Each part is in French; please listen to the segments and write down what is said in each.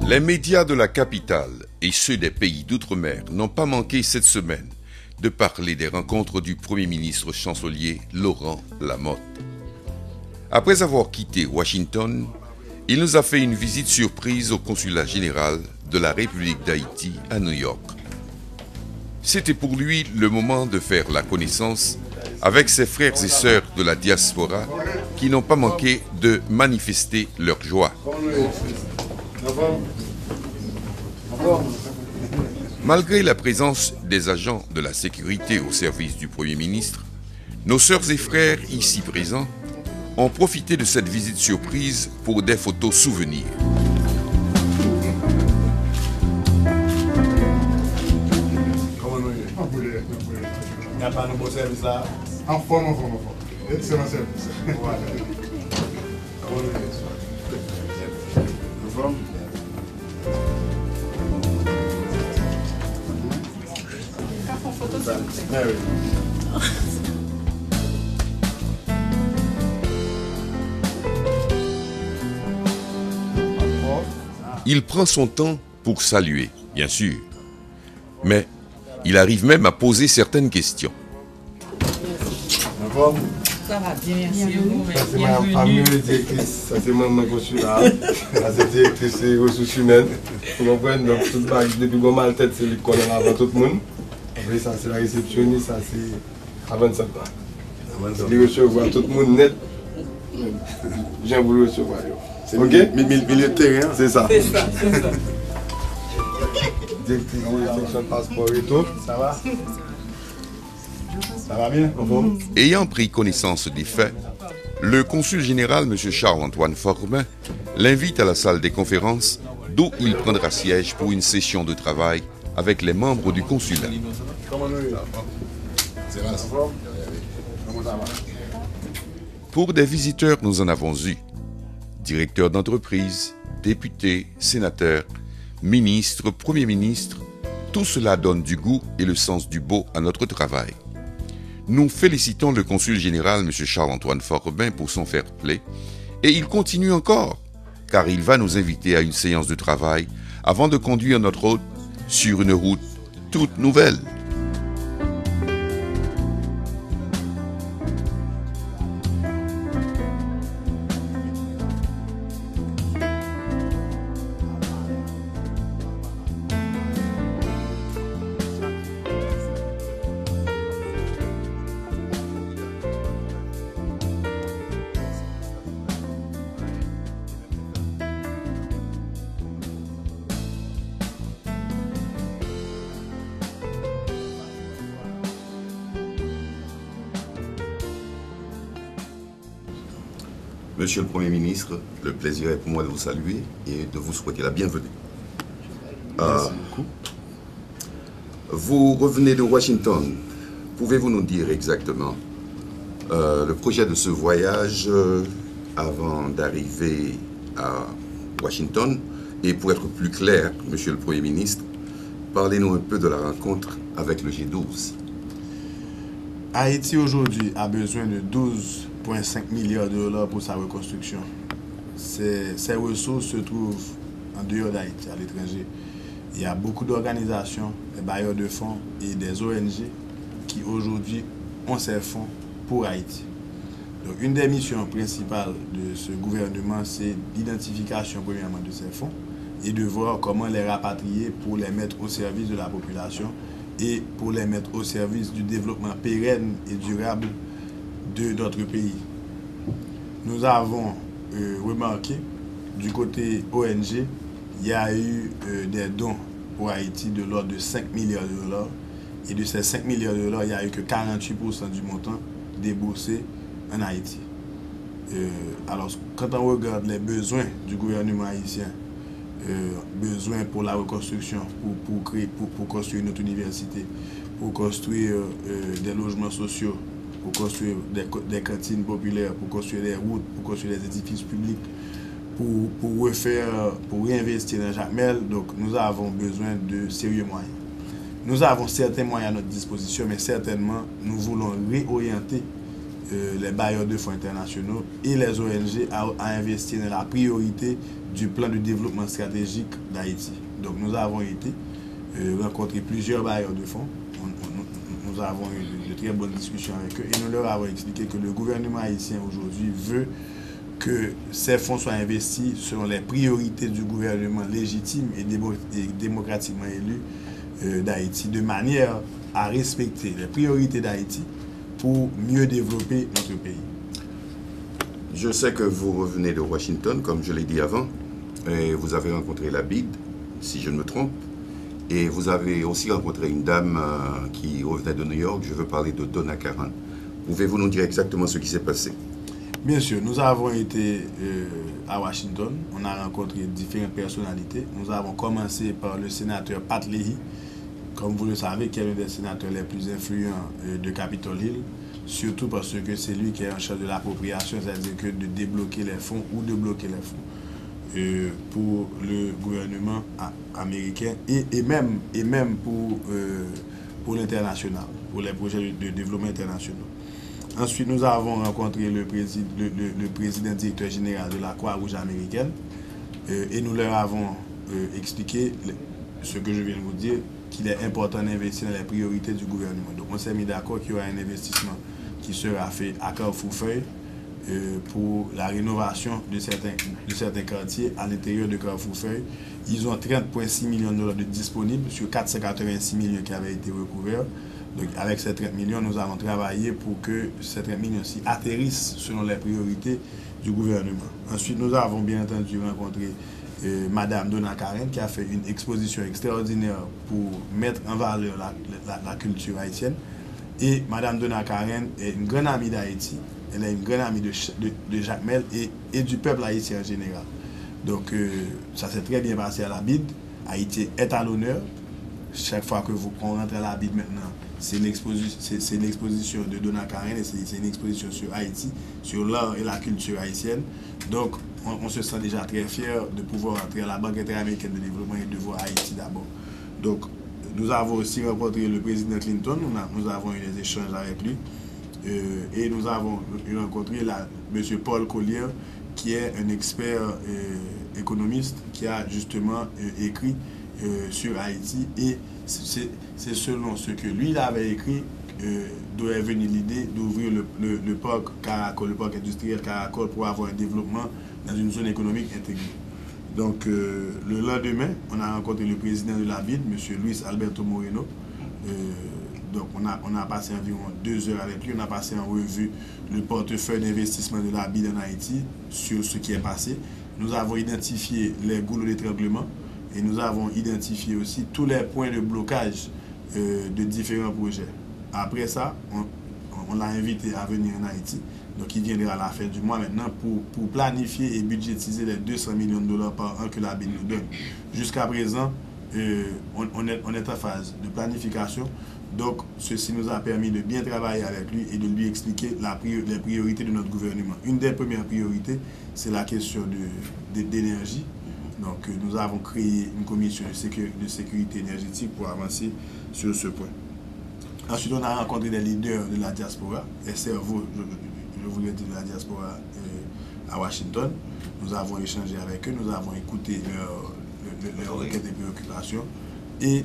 Les médias de la capitale et ceux des pays d'outre-mer n'ont pas manqué cette semaine de parler des rencontres du Premier ministre chancelier Laurent Lamotte. Après avoir quitté Washington, il nous a fait une visite surprise au consulat général de la République d'Haïti à New York. C'était pour lui le moment de faire la connaissance avec ses frères et sœurs de la diaspora qui n'ont pas manqué de manifester leur joie. Malgré la présence des agents de la sécurité au service du Premier ministre, nos sœurs et frères ici présents ont profité de cette visite surprise pour des photos souvenirs. Il prend son temps pour saluer, bien sûr, mais il arrive même à poser certaines questions. Ça va bien, merci. C'est ma directrice, ça c'est mon consulat, c'est directrice des ressources humaines. Vous comprenez, donc tout le monde, depuis bon mal tête, c'est lui qu'on a avant tout le monde. Après ça c'est la réceptionniste, ça c'est avant ça. Il recevoir tout le monde net. J'ai voulu recevoir. C'est ok? Milieu de terrain. C'est ça. C'est ça. Directrice de la section de passeport et tout. Ça va? Ça va bien? Ayant pris connaissance des faits, le consul général M. Charles-Antoine Formin l'invite à la salle des conférences d'où il prendra siège pour une session de travail avec les membres du consulat. Pour des visiteurs, nous en avons eu. Directeurs d'entreprise, députés, sénateurs, ministres, premiers ministres, tout cela donne du goût et le sens du beau à notre travail. Nous félicitons le consul général M. Charles-Antoine Formin pour son fair-play et il continue encore, car il va nous inviter à une séance de travail avant de conduire notre hôte sur une route toute nouvelle. Monsieur le Premier ministre, le plaisir est pour moi de vous saluer et de vous souhaiter la bienvenue. Merci beaucoup. Vous revenez de Washington. Pouvez-vous nous dire exactement le projet de ce voyage avant d'arriver à Washington? Et pour être plus clair, Monsieur le Premier ministre, parlez-nous un peu de la rencontre avec le G12. Haïti aujourd'hui a besoin de 12,5 milliards de dollars pour sa reconstruction. Ces ressources se trouvent en dehors d'Haïti, à l'étranger. Il y a beaucoup d'organisations, des bailleurs de fonds et des ONG qui aujourd'hui ont ces fonds pour Haïti. Donc, une des missions principales de ce gouvernement, c'est l'identification premièrement de ces fonds et de voir comment les rapatrier pour les mettre au service de la population et pour les mettre au service du développement pérenne et durable de notre pays. Nous avons remarqué du côté ONG, il y a eu des dons pour Haïti de l'ordre de 5 milliards de dollars. Et de ces 5 milliards de dollars, il n'y a eu que 48% du montant déboursé en Haïti. Alors, quand on regarde les besoins du gouvernement haïtien, besoins pour la reconstruction, pour construire notre université, pour construire des logements sociaux, pour construire des cantines populaires, pour construire des routes, pour construire des édifices publics, pour refaire, pour réinvestir dans Jacmel. Donc nous avons besoin de sérieux moyens. Nous avons certains moyens à notre disposition, mais certainement nous voulons réorienter les bailleurs de fonds internationaux et les ONG à investir dans la priorité du plan de développement stratégique d'Haïti. Donc nous avons été rencontrer plusieurs bailleurs de fonds. Nous avons eu de très bonnes discussions avec eux et nous leur avons expliqué que le gouvernement haïtien aujourd'hui veut que ces fonds soient investis selon les priorités du gouvernement légitime et démocratiquement élu d'Haïti, de manière à respecter les priorités d'Haïti pour mieux développer notre pays. Je sais que vous revenez de Washington, comme je l'ai dit avant, et vous avez rencontré la BID, si je ne me trompe, et vous avez aussi rencontré une dame qui revenait de New York. Je veux parler de Donna Karan. Pouvez-vous nous dire exactement ce qui s'est passé? Bien sûr, nous avons été à Washington, on a rencontré différentes personnalités. Nous avons commencé par le sénateur Pat Leahy, comme vous le savez, qui est l'un des sénateurs les plus influents de Capitol Hill, surtout parce que c'est lui qui est en charge de l'appropriation, c'est-à-dire que de débloquer les fonds ou de bloquer les fonds pour le gouvernement américain et même pour l'international, pour les projets de développement internationaux. Ensuite, nous avons rencontré le président directeur général de la Croix-Rouge américaine et nous leur avons expliqué ce que je viens de vous dire, qu'il est important d'investir dans les priorités du gouvernement. Donc on s'est mis d'accord qu'il y aura un investissement qui sera fait à Carrefour-Feuille pour la rénovation de certains quartiers à l'intérieur de Carrefour-Feuille. Ils ont 30,6 millions de dollars de disponibles sur 486 millions qui avaient été recouverts. Donc avec ces 30 millions, nous allons travailler pour que ces 30 millions-ci atterrissent selon les priorités du gouvernement. Ensuite, nous avons bien entendu rencontré Madame Donna Karan qui a fait une exposition extraordinaire pour mettre en valeur la culture haïtienne. Et Madame Donna Karan est une grande amie d'Haïti, elle est une grande amie de Jacques Mel et du peuple haïtien en général. Donc ça s'est très bien passé à la BID. Haïti est à l'honneur. Chaque fois que on rentre à la BID maintenant, c'est l'exposition de Donna Karan et c'est une exposition sur Haïti, sur l'art et la culture haïtienne. Donc on se sent déjà très fiers de pouvoir entrer à la Banque interaméricaine de développement et de voir Haïti d'abord. Donc nous avons aussi rencontré le président Clinton, nous avons eu des échanges avec lui et nous avons rencontré M. Paul Collier qui est un expert économiste qui a justement écrit sur Haïti et c'est selon ce que lui il avait écrit d'où est venue l'idée d'ouvrir le parc Caracol, le parc industriel Caracol pour avoir un développement dans une zone économique intégrée. Donc le lendemain, on a rencontré le président de la BID, M. Luis Alberto Moreno. Donc on a passé environ 2 heures avec lui, on a passé en revue le portefeuille d'investissement de la BID en Haïti sur ce qui est passé. Nous avons identifié les goulots d'étranglement et nous avons identifié aussi tous les points de blocage de différents projets. Après ça, on l'a invité à venir en Haïti, donc il viendra à la fin du mois maintenant pour planifier et budgétiser les 200 millions de dollars par an que la BID nous donne. Jusqu'à présent, on est en phase de planification, donc ceci nous a permis de bien travailler avec lui et de lui expliquer les priorités de notre gouvernement. Une des premières priorités, c'est la question d'énergie. Donc nous avons créé une commission de sécurité énergétique pour avancer sur ce point. Ensuite, on a rencontré des leaders de la diaspora, les cerveaux, je voulais dire, de la diaspora à Washington. Nous avons échangé avec eux, nous avons écouté leurs requêtes et préoccupations. Et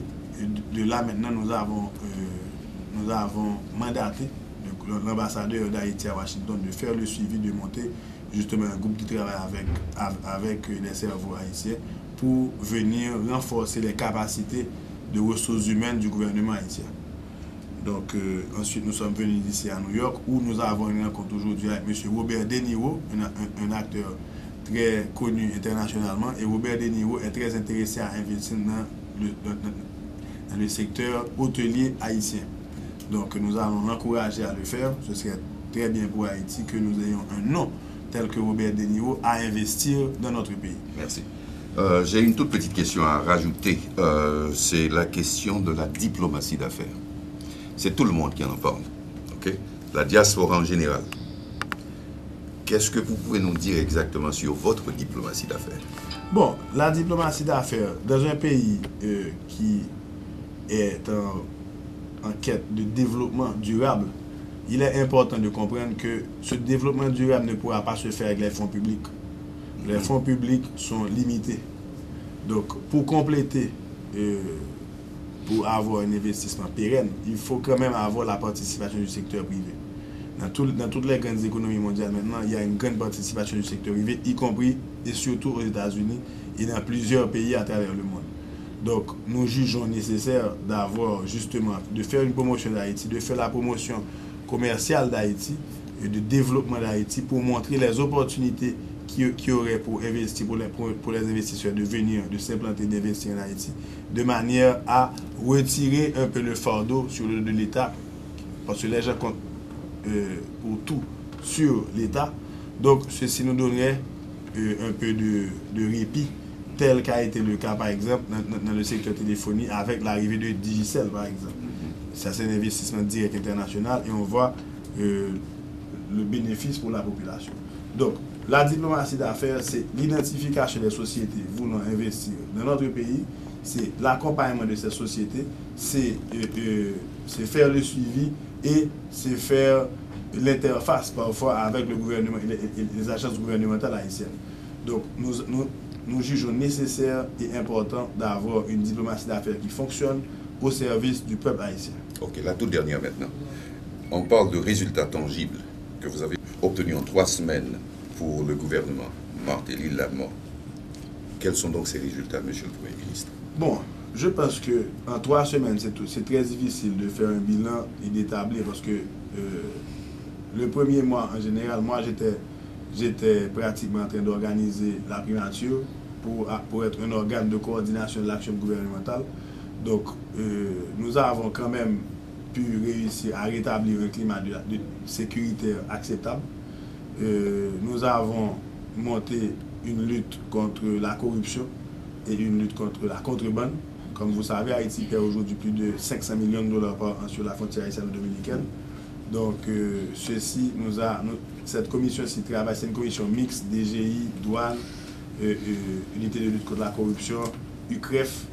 de là, maintenant, nous avons mandaté l'ambassadeur d'Haïti à Washington de faire le suivi, de monter justement un groupe qui travaille avec les cerveaux haïtiens pour venir renforcer les capacités de ressources humaines du gouvernement haïtien. Donc ensuite nous sommes venus ici à New York où nous avons une rencontre aujourd'hui avec M. Robert De Niro, un acteur très connu internationalement, et Robert De Niro est très intéressé à investir dans le secteur hôtelier haïtien. Donc nous allons l'encourager à le faire. Ce serait très bien pour Haïti que nous ayons un nom tel que Robert De Niro à investir dans notre pays. Merci. J'ai une toute petite question à rajouter. C'est la question de la diplomatie d'affaires. C'est tout le monde qui en parle. Okay? La diaspora en général. Qu'est-ce que vous pouvez nous dire exactement sur votre diplomatie d'affaires? Bon, la diplomatie d'affaires dans un pays qui est en quête de développement durable, il est important de comprendre que ce développement durable ne pourra pas se faire avec les fonds publics. Les fonds publics sont limités. Donc, pour compléter, pour avoir un investissement pérenne, il faut quand même avoir la participation du secteur privé. Dans toutes les grandes économies mondiales maintenant, il y a une grande participation du secteur privé, y compris et surtout aux États-Unis et dans plusieurs pays à travers le monde. Donc, nous jugeons nécessaire d'avoir justement, de faire une promotion d'Haïti, de faire la promotion commerciale d'Haïti et de développement d'Haïti pour montrer les opportunités qui aurait pour investir, pour les investisseurs de venir, de s'implanter, d'investir en Haïti, de manière à retirer un peu le fardeau sur le dos de l'État, parce que les gens comptent pour tout sur l'État. Donc, ceci nous donnerait un peu de répit, tel qu'a été le cas, par exemple, dans le secteur téléphonie, avec l'arrivée de Digicel, par exemple. Ça, c'est un investissement direct international et on voit le bénéfice pour la population. Donc, la diplomatie d'affaires, c'est l'identification des sociétés voulant investir dans notre pays, c'est l'accompagnement de ces sociétés, c'est faire le suivi et c'est faire l'interface parfois avec le gouvernement, les agences gouvernementales haïtiennes. Donc, nous jugeons nécessaire et important d'avoir une diplomatie d'affaires qui fonctionne au service du peuple haïtien. Ok, la toute dernière maintenant. On parle de résultats tangibles que vous avez obtenus en 3 semaines pour le gouvernement Martelly-Lamotte. Quels sont donc ces résultats, monsieur le Premier ministre? Bon, je pense qu'en 3 semaines, c'est très difficile de faire un bilan et d'établir parce que le premier mois, en général, moi, j'étais pratiquement en train d'organiser la primature pour être un organe de coordination de l'action gouvernementale. Donc, nous avons quand même pu réussir à rétablir un climat de sécurité acceptable. Nous avons monté une lutte contre la corruption et une lutte contre la contrebande. Comme vous savez, Haïti paie aujourd'hui plus de 500 millions de dollars par an sur la frontière haïtienne-dominicaine. Donc, cette commission-ci travaille, c'est une commission mixte, DGI, douane, unité de lutte contre la corruption, UCREF,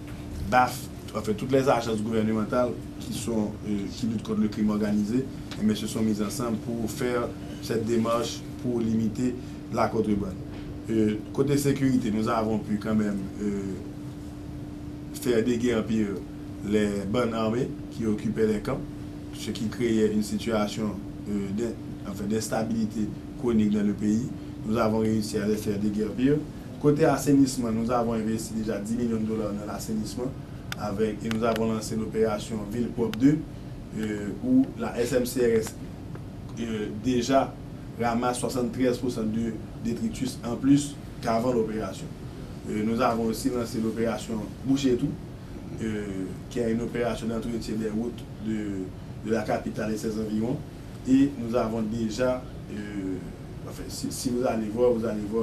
BAF, enfin toutes les agences gouvernementales qui luttent contre le crime organisé, mais se sont mises ensemble pour faire cette démarche pour limiter la contrebande. Côté sécurité, nous avons pu quand même faire déguerpir les bandes armées qui occupaient les camps, ce qui créait une situation d'instabilité chronique dans le pays. Nous avons réussi à les faire déguerpir. Côté assainissement, nous avons investi déjà 10 millions de dollars dans l'assainissement et nous avons lancé l'opération Ville Propre 2 où la SMCRS déjà ramasse 73% de détritus en plus qu'avant l'opération. Nous avons aussi lancé l'opération Boucher Tout, qui est une opération d'entretien des routes de la capitale et ses environs. Et nous avons déjà, si vous allez voir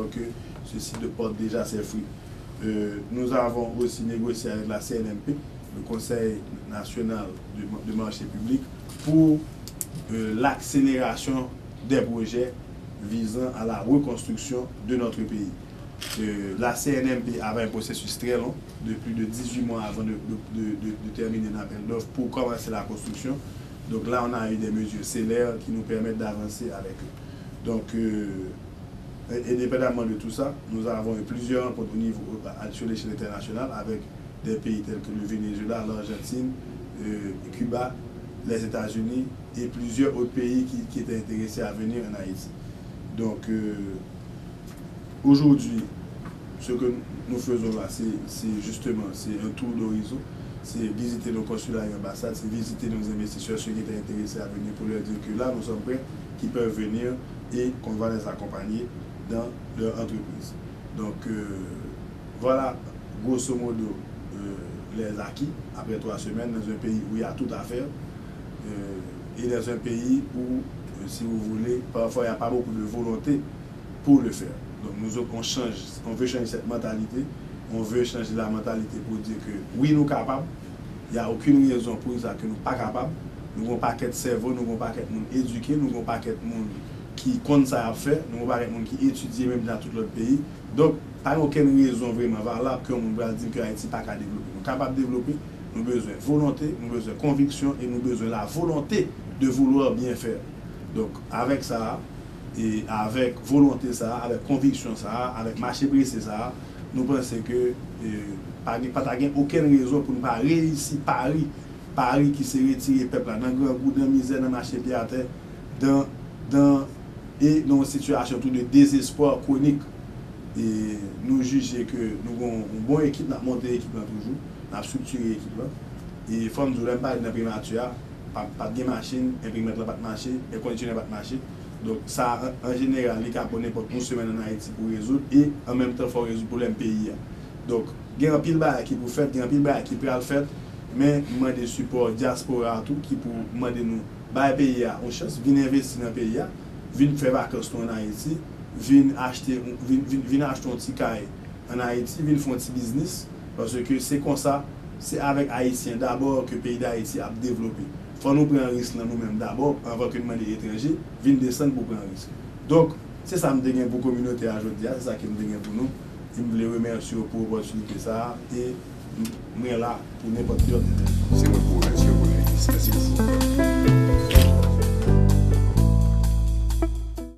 que ceci porte déjà ses fruits. Nous avons aussi négocié avec la CNMP, le Conseil national de marché public, pour l'accélération des projets visant à la reconstruction de notre pays. La CNMP avait un processus très long, de plus de 18 mois avant de terminer l'appel d'offres pour commencer la construction. Donc là, on a eu des mesures célères qui nous permettent d'avancer avec eux. Donc, indépendamment de tout ça, nous avons eu plusieurs rencontres au niveau, sur l'échelle internationale avec des pays tels que le Venezuela, l'Argentine, Cuba, les États-Unis et plusieurs autres pays qui étaient intéressés à venir en Haïti. Donc, aujourd'hui, ce que nous faisons là, c'est justement un tour d'horizon, c'est visiter nos consulats et ambassades, c'est visiter nos investisseurs, ceux qui étaient intéressés à venir pour leur dire que là, nous sommes prêts, qu'ils peuvent venir et qu'on va les accompagner dans leur entreprise. Donc, voilà, grosso modo, les acquis après 3 semaines dans un pays où il y a tout à faire et dans un pays où, si vous voulez, parfois il n'y a pas beaucoup de volonté pour le faire. Donc nous on veut changer cette mentalité, on veut changer la mentalité pour dire que oui, nous sommes capables, il n'y a aucune raison pour ça que nous ne sommes pas capables. Nous n'avons pas qu'être cerveau, nous n'avons pas qu'être monde éduqué, nous n'avons pas qu'être monde qui compte ça à faire, nous n'avons pas qu'être monde qui étudie même dans tout l'autre pays. Donc, pas aucune raison vraiment valable que nous va dire que Haïti n'est pas capable de développer. Nous sommes capables de développer, nous avons besoin de volonté, nous avons besoin de conviction et nous avons besoin de la volonté de vouloir bien faire. Donc, avec ça, et avec volonté ça, avec conviction ça, avec marché pressé ça, nous pensons que pas aucune raison pour ne pas réussir Paris qui s'est retiré peuple là, dans grand goût, dans misère, dans marché pied à terre, dans une situation tout de désespoir chronique. Et nous juger que nous avons une bonne équipe, nous avons monté l'équipe toujours, nous avons structuré l'équipe là. Et il faut nous dire pas dans primature, pas de machine, imprimette là pas de marché, et continuer pas de marché. Donc ça en général, il y a n'importe une semaine en Haïti pour résoudre et en même temps il faut résoudre pour les pays. Donc il y a un pile bail qui pour faire, il y a un pile bail qui peut le faire, mais moi des support diaspora tout qui pour demander nous bail pays une chance, venir investir dans le pays, venir faire vacances en Haïti. Viennent acheter un petit cahier en Haïti, viennent faire un petit business, parce que c'est comme ça, c'est avec Haïtiens d'abord que le pays d'Haïti a développé. Il faut nous prendre un risque nous-mêmes d'abord, avant que nous demander étrangers, viennent descendre pour prendre un risque. Donc, c'est ça que je me pour la communauté aujourd'hui, c'est ça que je me pour nous. Je me remercie pour l'opportunité ça, et je suis là pour n'importe qui autre. C'est moi pour remercier. Merci.